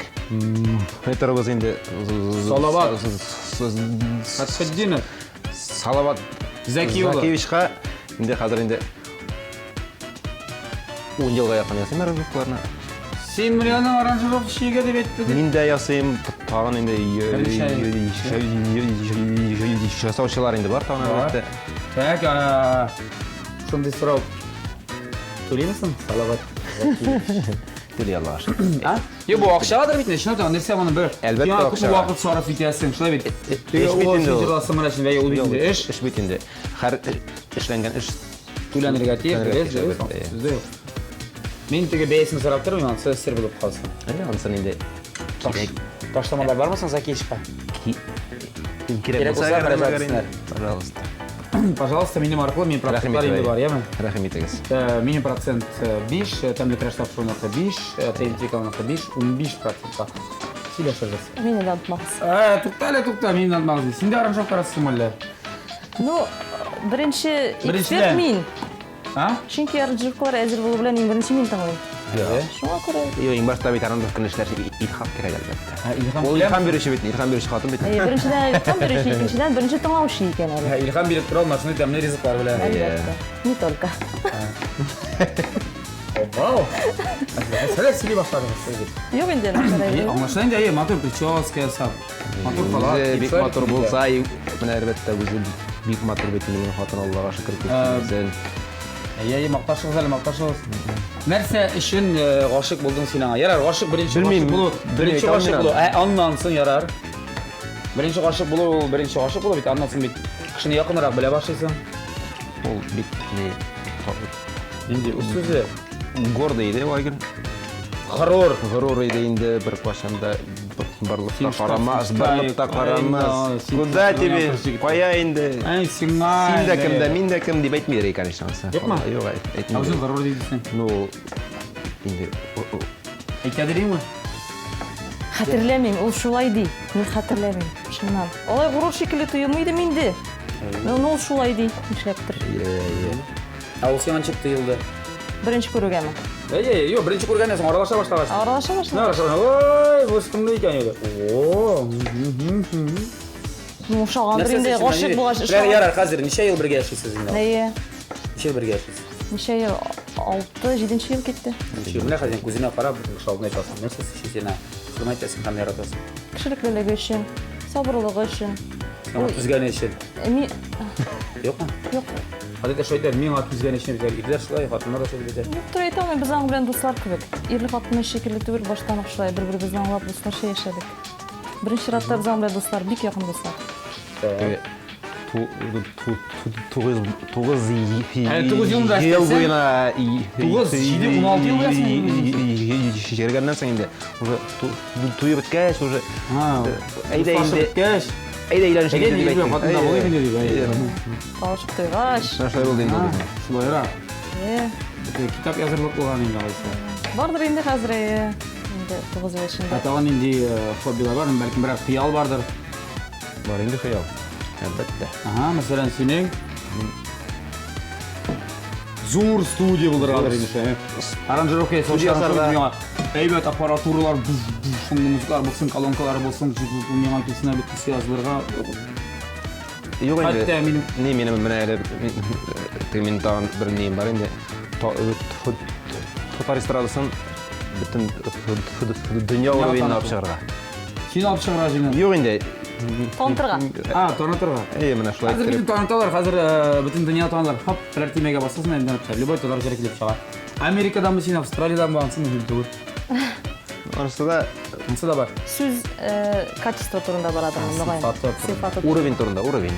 metrobus endi Salavat. Fathiddinov. Salavat Zakiyevichga endi hozir endi 10 yilga yaqin yasayman aranjirovkalarni. Sen bilan aranjirovkaga deb aytding. Men de yasayman, tag'in endi yasovchilar endi bor tag'in albatta. Tak, shunday so'rab to'laymisan? Salavat. To'lay Alloh aşkına. Yo, bu akşamadır bitdi. Şuna da nerse bana bir. Elbette akşam. akşam. Vaqt sarf etyapsan. Şuna bit. İş bitindi o. Icrosi mana shunday yo'l bitdi. Ish İş bitindi. Har ishlangan ish to'lanirga To'lanirga tegdi. tegdi. Bizda yo'q. Men tega besini so'rab turman, siz sir bo'lib qolsin. Ansan endi kerak. Tashlamalar bormi Zakiyevga? Kerak bo'lsa qarayversinlar. Пожалуйста. Пожалуйста, mening orqali men protsentlar endi bor, yami? Rahim etasiz. Mening protsent 5, tamli crash topshirmoqda 5, TNT kalmoqda 5, 15%. Silashasiz. Meni de atmaz. To'xta, mendan mavzu. Senda aranjirovka rasmlar. No, birinchi Birinchidan. ekspert men. Ha? Chunki aranjirovkalar hozir bo'lib bilan eng birinchi men tanlayman. Shunga ko'ra. Yo, eng boshda aytarim qilishlar ilhom kerak albatta. İlham O ilhom berishi bitdi, ilhom berishi xotin bitdi. Birinchidan ilhom berish, ikkinchidan birinchi tanlovchi ekan hali. İlham berib turolmas, shunday tamli rizqlar bilan. Albatta. Не только. Wow. Sizlar sili boshladingiz. Yo'q endi narsalar. Anlaşılınca iyi, motor прическа sab. Motor falan. O'zi bek motor bo'lsa, mana albatta o'zi bek motor bitdi, xotin Allohga shukr qilsin. İyi, maqtashsiz. Narsa ishun g'oshiq bo'lding sen. Yarar, g'oshiq birinchi Bilmayman. g'oshiq bo'lib, birinchi g'oshiq bo'lib, anlansın yarar. Birinchi g'oshiq bo'lib, bit anlansın bit. Qishni yaqinroq bila boshlaysan. Ol bitni Şimdi usuzu Гордый idi o gün. Gurur. Gurur idi indi bir başında barlıkta qaramaz, barlıkta qaramaz. Kуда тебе? Qoya indi. Ay singay. Sen de kimde, men de kim deb aytmaydi конечно. Yok mu? Yo'q, aytmaydi. Ağzın gurur deyilsin. No, indi. Aytadırayım mı? Hatırlamayayım, o şulaydı. Ben hatırlamayayım. Şundan. Olay gurur şekilde tuyulmaydı mende. Ne ol şulaydı? İşleptir. Al sen çıktı yılda. Birinci ko'rganman. Yok birinchi ko'rgandan so'ng aralasha boshlabasiz. Aralashib Ne boshladim. aralasha? Voy, bu kimda ekan edi? Oo. O'shagandir endi g'oshiq bo'lash Sizlar yarar hozir necha yil birga yashaysiz endi? Neye? Necha yil birga yashaysiz? Necha yil? 6-7 yil ketdi. Shimlar hozir ko'zingga qarab, hisobni aytasan. Necha ishingni qilmay aytasan, qanday yaratasan? Kishiliklarga uchun, sabrligi uchun. Sen tuzgani için. Men Yo'qmi? yo'q. Odatda shu aytadi, men tuzgani için bizlar idlar shulay, xotinlar da shulay deydi. Yo'q, turib aytaman, biz bilan do'stlar kibik. Erli xotinni shekilli tugul boshdan o'xshay, bir-birimizni anglab do'stlarcha yashadik. Birinchi ratda biz bilan do'stlar, bek yaqin do'stlar. To'qqiz yılda yil istesen- bo'yina 16 yıl bo'lasın. Yashirgandan so'ng endi to'yib o'tgach уже ayda endi Geç. ayda aylanishga Ege deb neydi aytdim. xotinda bo'laymi dedi. Talashib to'yg'ash. Shunday bo'ldi endi. Shulayra. Kitap yazırlık bo'lgan endi qo'ysa. Bordir endi hozir. Endi 9 yoshimda. Atagan endi hobilar var, balkim bir xiyol bardir. Bor endi xayol. Albatta. Aha, masalan sening zo'r studiya bo'ldiradi endi shu. Aranjirovka Studiyaslarda- Eybat aparaturalar, shunday muziklar bo'lsin, kolonkalar bo'lsin, bunga kesin bitta siyozlarga. Yo'q endi. Hatta mening Ne mening mana men tag'in bir neyim bor endi. To'par estradasin butun dunyo o'yinini olib chiqargan. seni olib chiqarajing. Yo'q endi. Tontirga. Ha, to'natirga. Mana shulay Hozir kirib. bütün tanıtıyorlar, hazır bütün dünya tanıtıyorlar. Hop, platinaya basasın elinden öpler. Любой dolar gerekli bir şey var. Amerika'dan mı, Çin, Avustralya'dan mı alsın mümkün değil. Orası da Nasıl da var? So'z kачество turida boradi bunda. Sifati. Sifati. уровень turunda, uровень.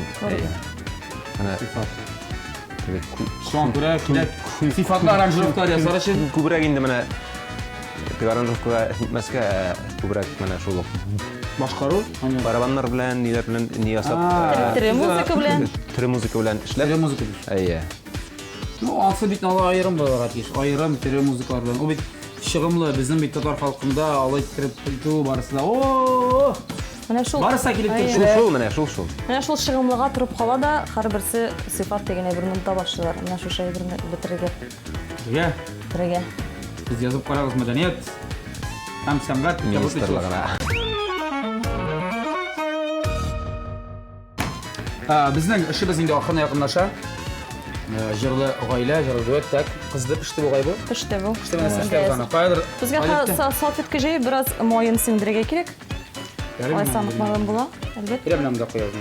Mana Şu an göre sifatlı aranjировкалар ясар için ko'proq endi mana aranjirovkaga etmasga ko'proq mana shu başkaru. Hani barabanlar bilan, nelar bilan niyasab, Tire muzika bilan. tiri muzika bilan ishlab. tere müzik ediyor. Ayya. No, alsa bitne ala ayırım da var atiş. Ayırım tere müzikler bilen. O bit şığımlı bizim bit Tatar halkında alay tirip tu barısı da. Oo! Mana shu Barısa kilip Ayy. tur. Shu mana shu. Mana shu shig'imliga turib qoladi, har birisi sifat degani bir minutda boshlar. Mana shu shay bir bitiriga. Ya, Tiriga. biz yazıp qaragız medeniyet. Hem sanat, Ministerligina. Bizning ishimiz endi oxirina yaqinlasha. Jırlı oğayla, jırlı duettak. Qizdi pishti bu g'aybu. Pishti bu. Pishti mana sistemani. Qaydir. Bizga salfetkajay biroz moyin singdirga kerak. Oysanliq bilan bo'la, albatta. Bilen bilen de qo'yamiz.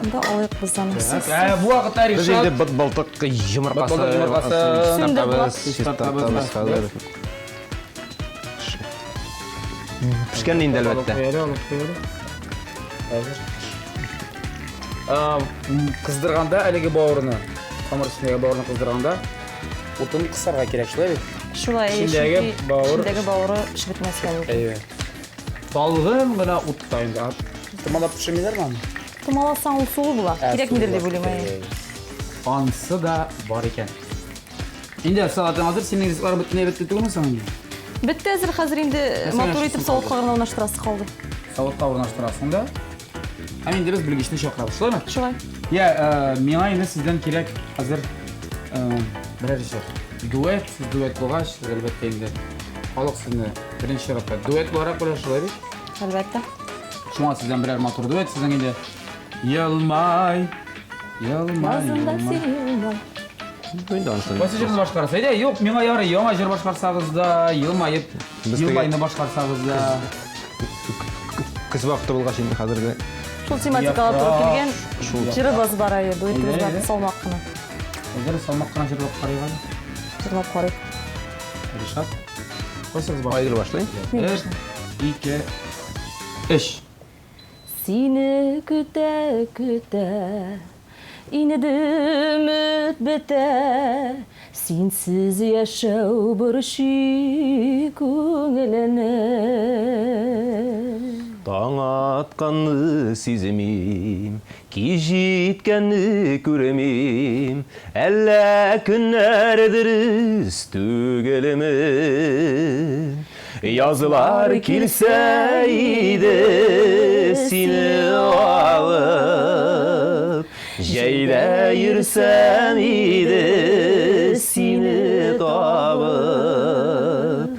Unda olayq bizdan. Bu vaqtda Biz Rishad endi baltiq yumurqasi, Baltiq yumurqasi, Sunda qabız. Pishgan endi albatta. Qizdirganda haligi bovurini, xamir ichidagi bovurini qizdirganda o'tini qisarga kerak shulay. Shulay Shundagi bovur. Shundagi bovuri pishib bitmasgan. Ayva. Solg'in gina o'tda endi. Tumalab pishirmaylarmi? Tumalasang u suvi bo'la. Kerakmidir deb o'ylayman. Ansı da bor ekan. Endi soatdan hozir sening rizqlar bitinay bitdi tug'mi sen? Bitta hozir endi motor etib sovuqqa o'rnashtirasiz qoldi. Sovuqqa o'rnashtirasizda. Ham endi biz bilgichni shoqiramiz, shularmi? Shulay. Ya, menga endi sizdan kerak hozir biror ish. Duet, duet bo'lg'ach, albatta endi xalq sizni birinchi ro'yxatda duet bo'lar qo'yishadi. Albatta. Shunga sizdan biror motor duet, sizdan endi yilmay, Nazımda seni yılmay. Endi ansin. Qaysi jirni boshqarsaydi? Yo'q, menga yori yoma jir boshqarsag'izda, yilmayib, yilmayni boshqarsag'izda. Qiz vaqti bo'lg'ach endi hozirgi Shul tematikaga to'g'ri kelgan jiri bozib boradi, duetimiz Ayda, bilan ayda. salmoqni. Hozir salmoqqina jirlab qarayman. Jilab qarayk. Rishad. Qo'ysangiz bosh. Aydil boshlang. 1, 2, 3. Seni küte küte İnedim bite Сенсіз яшау бұрышы көңіліне. Таң атқанны сеземейм, кей жеткенні көремейм, әлі күнәрдір үстігілімі. Yazılar kilseydi seni alıp, Jeyde yürüsem idi seni tapıp,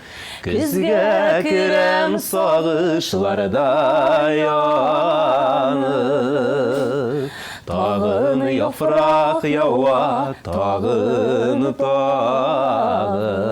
Küzge kirem sağışlarda yanıp, Tağın yaprak yava, tağın tağın.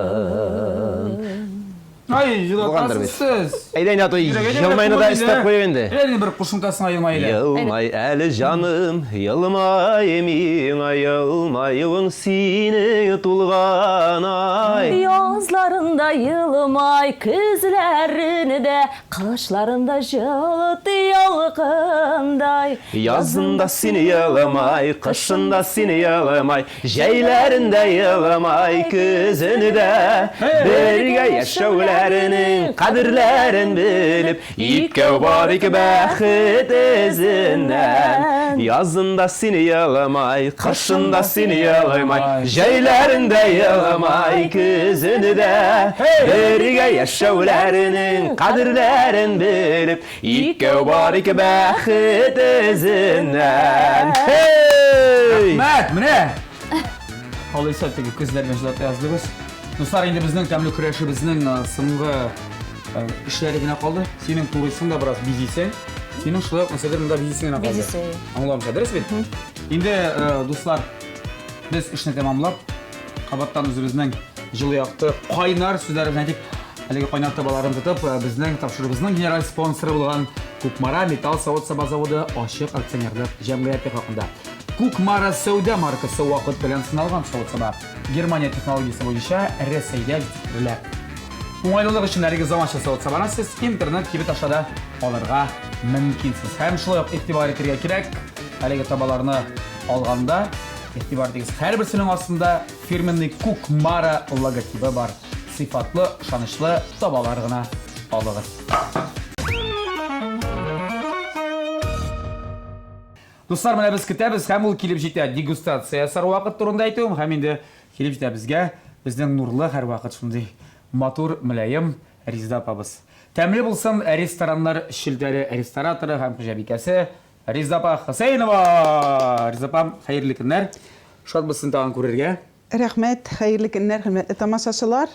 Ay, Болғандар бет. жылатасыз. Әйдәйін аты жылмайны да істеп қойып енді. Әне бір құшымтасың айылмай елі. Yılmay әлі жаным, yılmay emin ay, yılmayın seni tulgan ay. Yazlarında yılmay kızlarını da, Kışlarında жылыты yalqınday. Yazında seni yılmay, kışında seni yılmay, Jeylerinde yılmay kızını da, Birge yaşavlarının kadirlerin bilip, İkke var iki bəxit izinden. Yazında seni yılmay, kışında seni yılmay, Jeylerinde yılmay kızını da, Birge yaşavlarının kadirlerin bilip, İkke var iki bəxit izinden. Hey! Мәт, міне! Ал есептегі көздермен жылаты яздығыз. Достар, енді біздің тәмлі күрәші біздің сыңғы ішлері гіне қалды. Сенің турысың да біраз бизисен. Сенің шылық мәселер мұнда бизисен гіне қалды. Бизисен. Аңыламыз, дұрыс бет? Енді, достар, біз ішіне тамамлап, қабаттан өзіміздің жылыяқты қайнар сөздерін айтып, әлегі қайнар табаларын тұтып, біздің тапшырыбыздың генерал спонсоры болған Кукмара металл сауыт-саба заводы ашық акционерлік жәмғияты хақында. Кукмара сәуде маркасы уақыт білен сыналған сауыт-саба Германия технологиясы бойынша Ресейде жеткізілді. Оңайлылық үшін әрегі заманша сауыт-сабаны сіз интернет кебет ашада алырға мүмкінсіз. Һәм шылық еттибар етірге керек, әлегі табаларыны алғанда еттибар дегіз әрбірсінің астында фирменный Кукмара логотипі бар. Сипатлы, шанышлы табаларығына алығыз. Достар, міне біз кітабыз, һәм ол келіп жетті дегустация сар уақыт турында айтуым, һәм енді келіп жетті бізге біздің нұрлы әр уақыт шындай матур, мүлайым Резда апабыз. Тәмлі болсын ресторанлар шілдері рестораторы һәм қожабикәсі Резда апа Хасейнова. Резда апам, қайырлы күндер. Шат болсын тағын көрерге. Рәхмәт, хәйрле көннәр, хөрмәтле тамашачылар.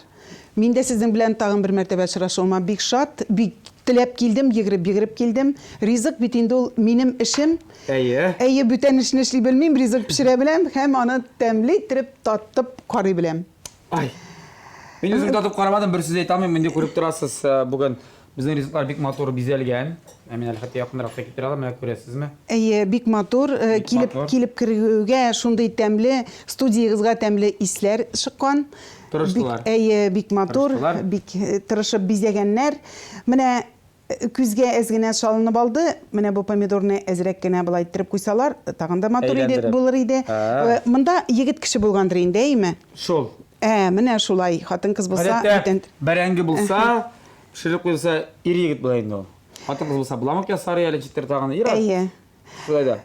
Мин дә сезнең белән тагын бер мәртәбә очрашуыма бик шат, бик теләп килдем, йөгереп килдем. Ризык бит инде ул минем эшем. Әйе, бүтән эшне эшли белмим, ризык пешерә беләм һәм аны тәмле итеп, татып карый беләм. Ай. Мен үзем татып карамадым, бер сүз әйтә алмыйм, инде күреп торасыз, бүген безнең ризыклар бик матур бизәлгән. Мин әле хәтта якынрак та китә алам, менә күрәсезме? Әйе, бик матур, килеп кергәнгә шундый тәмле, студиягызга тәмле исләр чыккан. Тырыштылар. Әйе, бик матур, бик тырышып бизәгәннәр. Менә күзгә әз генә шалынып алды. Менә бу помидорны әзрәк кенә булай иттереп куйсалар, тагын да матур иде булыр иде. Монда егет кеше булгандыр инде, әйме? Шул. Менә шулай, хатын-кыз булса, бүтән бәрәңге булса, пешереп куйса, ир егет була инде ул. Хатын-кыз булса, буламык ясары әле җиттер тагын ир. Әйе. Шулай да.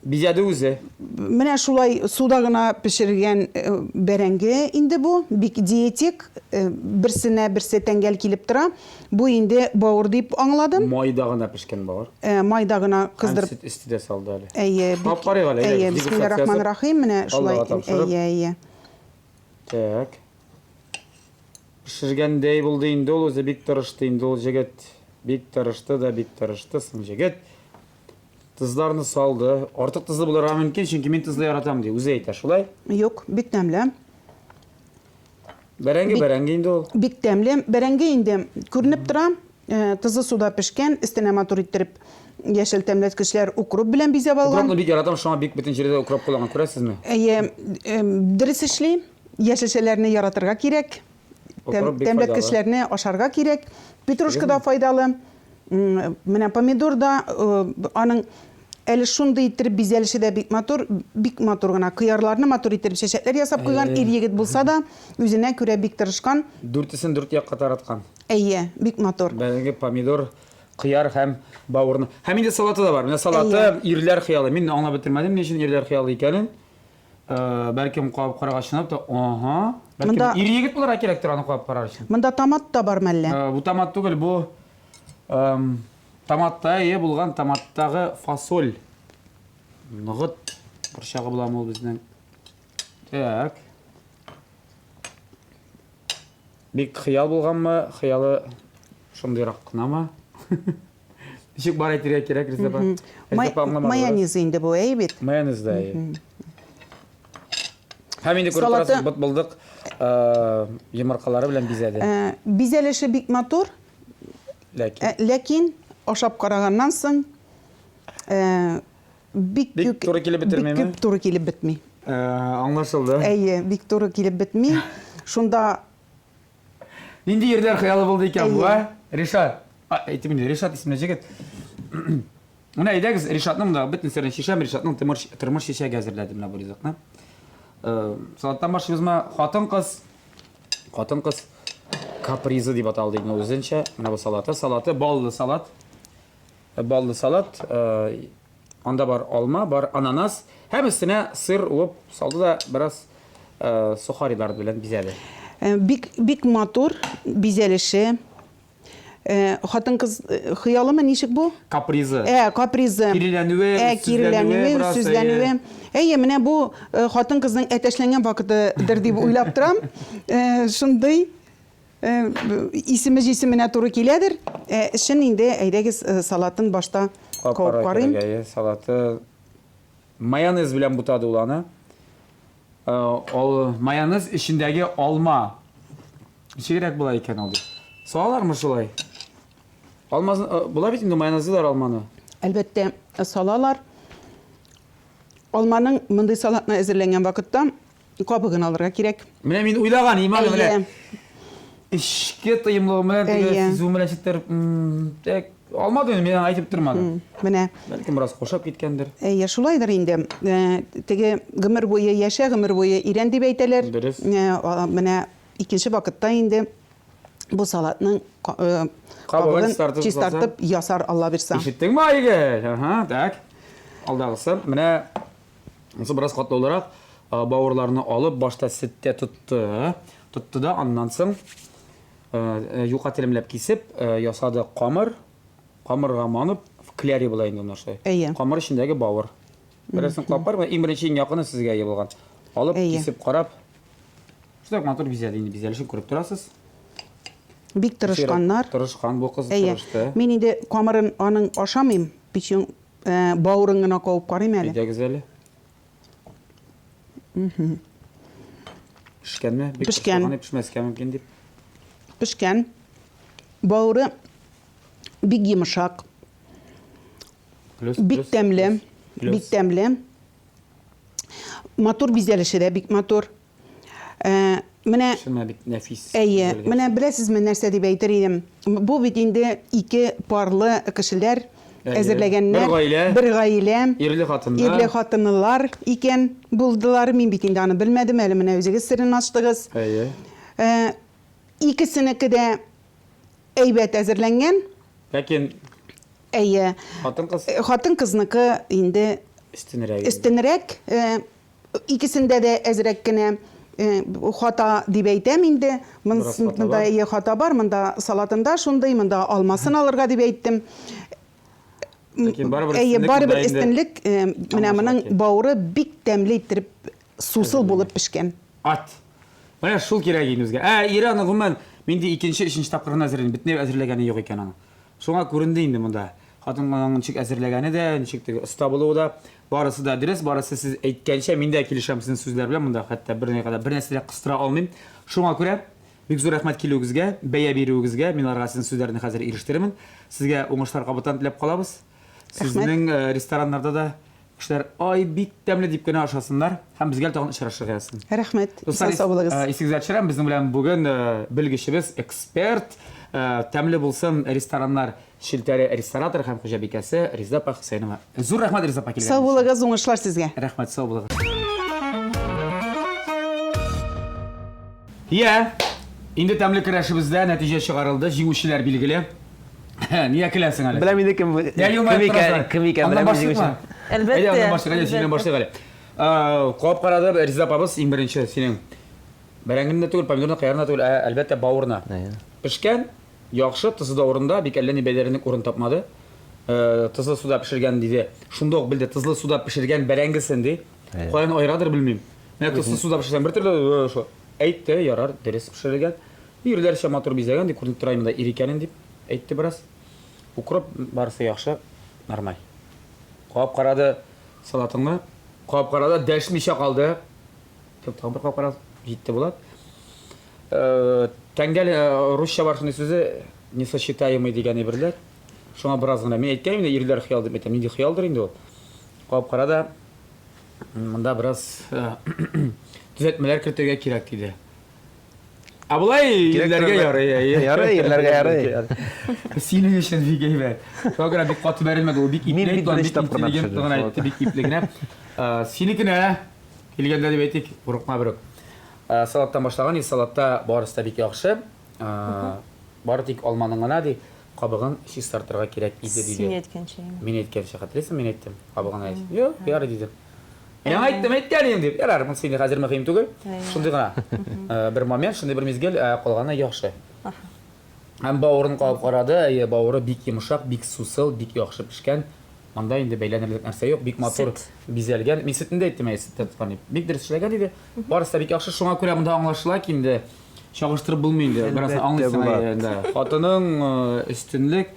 Бизәде үзе. Менә шулай суда гына пешергән бәрәңге инде бу, бик диетик, берсенә берсе тәңгәл килеп тора. Бу инде бавыр дип аңладым. Майда гына пешкән бавыр. Майда гына кыздырып. Сөт истидә салды әле. Әйе, әйе, бисмиллахиррахманиррахим, менә шулай. Әйе. Так. Пешергәндәй булды инде ул, үзе бик тырышты инде ул җегет. Бик тырышты да, бик тырышты соң җегет. Тызларны салды. Артык тызлы булырга мөмкин, чөнки мин тызлы яратам ди. Үзе әйтә, шулай? Юк, бик тәмле. Бәрәңге инде ул. Бик тәмле. Бәрәңге инде күренеп тора. Тызлы суда пешкән, өстенә матур иттереп яшел тәмләткечләр укроп белән бизәп алган. Укропны бик яратам, шуңа бик бөтен җирдә укроп куйган, күрәсезме? Әйе, дөрес эшли. Яшелчәләрне яратырга кирәк. Тәмләткечләрне ашарга кирәк. Петрушка да файдалы. Менә помидор да, аның Әле шундый иттереп бизәлеше дә бик матур гына. Кыярларны матур иттереп чәчәкләр ясап куйган. Ир егет булса да үзенә күрә бик тырышкан. Дүртесен дүрт якка тараткан. Әйе, бик матур. Бәлеге помидор, кыяр һәм бауырны. Һәм инде салаты да бар. Менә салаты ирләр хыялы. Мин аңлап бетермәдем, ни өчен ирләр хыялы икәнен. Бәлкем кабып карагачынап та, ага. Бәлкем ир егет буларга кирәктер аны кабып карар өчен. Монда томат та бар мәллә. Бу томат түгел, бу томатта булган томаттагы фасоль. Ныгыт борчагы буламы ул безнең. Так. Бик хыял булганмы? Хыялы шундыйрак кынамы? Ничек бар әйтергә кирәк, Ризапа? Майонез инде бу, бит. Майонез да. Һәм инде күреп торасыз, быт-былдык йомыркалары белән бизәде. Бизәлеше бик матур. Ләкин ашап караганнан соң бик туры килеп бетермәйме? Бик туры килеп бетми. Аңлашылды. Әйе, бик туры килеп бетми. Шунда нинди ирләр хыялы булды икән бу, Ришат? Әйтеп инде, Ришат исемле җегет. Менә әйдәгез, Ришатның да бөтен серен шишәм, Ришатның тормыш шишәгә әзерләде менә бу ризыкны. Салаттан башлыйбызмы? Хатын-кыз капризы дип аталды инде үзенчә. Менә бу салаты, баллы салат. Анда бар алма, бар ананас. Һәм өстенә сыр уып салды да бераз сухарилар белән бизәде. Бик матур бизәлеше. Хатын-кыз хыялымы ничек бу? Капризы. Капризы. Киреләнүе, сүзләнүе. Әйе, менә бу хатын-кызның әтәшләнгән вакытыдыр дип уйлап торам. Шундый исеме туры киләдер. Шын инде әйдәгез салатын башта куып карыйм. Салаты майонез белән бутады ул аны. Майонез ичендәге алма. Ничегрәк була икән ул? Салалармы шулай? Була бит инде майонезлар алманы. Әлбәттә, салалар. Алманың мондай салатны әзерләнгән вакытта кабыгын алырга кирәк. Менә мин уйлаган иман белән. Ишке тыйымлыгы белән сизү белән читтер. Алмады, мен әйтеп тормадым. Менә. Бәлкем бераз кошап киткәндер. Әйе, шулайдыр инде. Теге гомер буе яшә, гомер буе ирән дип әйтәләр. Менә икенче вакытта инде бу салатның кабыгын чистартып ясар Алла бирсә. Ишеттеңме айгә? Так. Алдагысы менә монсы бераз катлаулырак бауырларны алып башта ситтә тутты да аннан соң юка телемләп кисеп ясады камырга манып кляри була инде нәрсә. Камыр эчендәге бауыр. Берәсен капар ва иң беренче якыны сезгә булган. Алып кисеп карап. Шундый матур бизәде инде бизәлешен күреп торасыз. Бик тырышканнар. Тырышкан бу кыз тырышты. Мин инде камырын аның ашамыйм. Пичен бауырын гына куып карыйм әле. Әйдәгез әле. Пешкәнме? Пешкән. Пешмәскә мөмкин дип. Пешкән. Бауыры бик йомшак. Бик тәмле. Бик тәмле. Матур бизәлеше дә бик матур. Менә бик нәфис. Әйе, менә беләсезме нәрсә дип әйтер идем. Бу бит инде ике парлы кешеләр әзерләгәннәр. Бер гаилә. Ирле хатынлар икән булдылар. Мин бит инде аны белмәдем әле, менә үзегез сирен ачтыгыз. Әйе. Икесенеке дә әйбәт әзерләнгән. Ләкин әйе. Хатын-кызныкы инде өстенрәк. Икесендә дә әзрәк кенә хата дип әйтәм инде. Монда хата бар, монда салатында шундый, монда алмасын алырга дип әйттем. Барыбер өстенлек, менә моның бауыры бик тәмле иттереп сусыл булып пешкән. Менә шул кирәк инде үзгә. Иран гомумән минде икенче, өченче тапкыр әзерләгән, битне әзерләгәне юк икән аны. Шуңа күренде инде монда. Хатынның ничек әзерләгәне дә, ничек оста булуы да, барысы да дөрес, барысы сез әйткәнчә мин дә килешәм сезнең сүзләр белән монда, хәтта бер нәрсә кыстыра алмыйм. Шуңа күрә бик зур рәхмәт килүегезгә, бәя бирүегезгә, мин аларга сезнең сүзләрне хәзер ирештерәмен. Сезгә уңышлар кабаттан теләп калабыз. Сезнең рестораннарда да кешеләр бик тәмле дип кенә ашасыннар һәм безгә тагын очрашырга ясын. Рәхмәт. Сау булыгыз. Исегезгә төшерәм, безнең белән бүген белгечебез, эксперт, тәмле булсын рестораннар Шилтәре ресторатор һәм хуҗабикәсе Риза апа Хөсәйнова. Зур рәхмәт Риза апа килгән. Сау булыгыз, уңышлар сезгә. Рәхмәт, сау булыгыз. Я, инде тәмле көрәшебездә нәтиҗә чыгарылды, җиңүчеләр билгеле. Нигә көләсең әле? Беләм инде кем икән Аннан беләм башлыйсыңмы? Әлбәттә. Аннан башлыйк әле. Куап карады Риза апабыз иң беренче синең бәрәңгендә түгел, помидорны кыярына түгел, әлбәттә бавырына. Пешкән, яхшы, тызы да урында, бик әллә ни бәйләренең урын тапмады. Тызлы суда пешергән диде. Шунда ук билде, тызлы суда пешергән бәрәңгесен ди. Каян айрадыр белмим. Менә тызлы суда пешергән бер төрле шо. Әйтте, ярар, дөрес пешергән. Ирләрчә матур бизәгән, ди, күренеп тора инде ир икәнен дип әйтте бераз. Укроп барысы яхшы, нормаль. Куап карады салатыңны. Куап карады, дәшмичә калды. Тагын бер куап карады, җитте булат. Тәңгәл русча бар шундый сүзе несочетаемый дигән әйберләр. Шуңа бераз гына мин әйткән инде ирләр хыял дип әйтәм. Нинди хыялдыр инде ул. Куап карады. Монда бераз төзәтмәләр кертергә кирәк диде. Абылай ирләргә ярый. Ярый, ирләргә ярый. Синең өчен бик әйбәт. Шуңа бик каты бәрелмәде ул, бик Мин ипле, бит беренче тапкыр интеллигент пешердем, гына әйтте, бик ипле генә. Синекенә килгәндә дип әйтик, курыкма берүк. Салаттан башлаган, салатта барысы да бик яхшы. Бары тик алманың гына ди, кабыгын чистартырга кирәк иде Син диде. әйткәнчә. Мин әйткәнчә хәтерлисең, мин әйттем. Кабыгын әйт. Юк, ярый дидем. Мин әйткән идем дип. Ярар, мин сине хәзер мөһим түгел. Шундый гына. Бер момент, шундый бер мизгел калганы яхшы. Һәм бавырын кабып карады, бавыры бик йомшак, бик сусыл, бик яхшы пешкән. Анда инде бәйләнерлек нәрсә юк, бик матур бизәлгән. Мин сөтендә әйттем, сөттә тоткан дип. Бик дөрес эшләгән иде. Барысы да бик яхшы, шуңа күрә монда аңлашыла ки инде чагыштырып булмый инде. Бераз аңлыйсың инде. Хатының өстенлек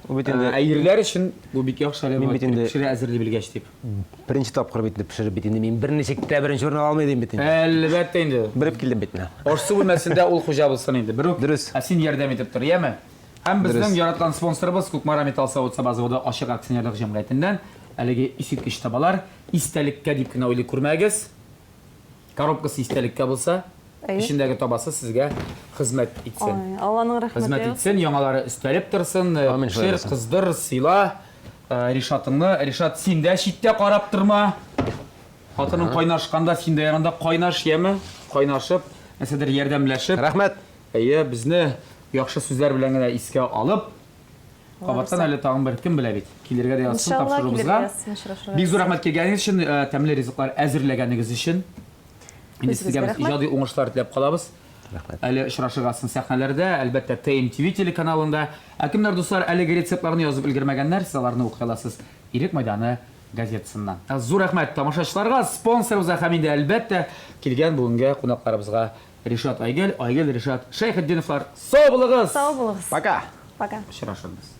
әйрләр өчен бу бик яхшы әле пешерә әзерли белгәч дип. Беренче тапкыр бит пешереп бит инде. Мин берничектә беренче урын ала алмадым бит инде. Әлбәттә инде. Береп килдем бит менә. Ашсу бүлмәсендә ул хуҗа булсын инде. Берүк. Дөрес. Син ярдәм итеп тор, яме? Һәм безнең яраткан спонсорыбыз Кукмара Металл Завод заводы ашык акционерлык җәмгыятеннән әлеге искиткеч табалар истәлеккә дип кенә уйлый күрмәгез. Коробкасы истәлеккә булса, içindәге табасы сезгә хезмәт итсен. Алланың рәхмәте. Хезмәт итсен, яңалары өстәлеп торсын, пешер, кыздыр, сыйла. Ришатыңны, Ришат син дә читтә карап торма. Хатының кайнашканда син дә янында кайнаш яме, кайнашып, нәрсәдер ярдәмләшеп. Рәхмәт. Әйе, безне яхшы сүзләр белән генә искә алып, кабаттан әле тагын бер кем белә бит. Килергә дә язсын тапшырыбызга. Бик зур рәхмәт килгәнегез өчен, тәмле ризыклар әзерләгәнегез өчен. Инде сезгә без иҗади уңышлар теләп калабыз. Әле очрашыгасың сәхнәләрдә, әлбәттә TMTV телеканалында. Кемнәр дуслар әлеге рецептларны язып өлгермәгәннәр, сез аларны укый аласыз Ирек мәйданы газетасыннан. Зур рәхмәт тамашачыларга, спонсорыбызга һәм инде әлбәттә килгән бүгенге кунакларыбызга Ришат Айгел, Ришат Шәйхетдиновлар. Сау булыгыз. Сау булыгыз. Пока. Пока. Очрашабыз.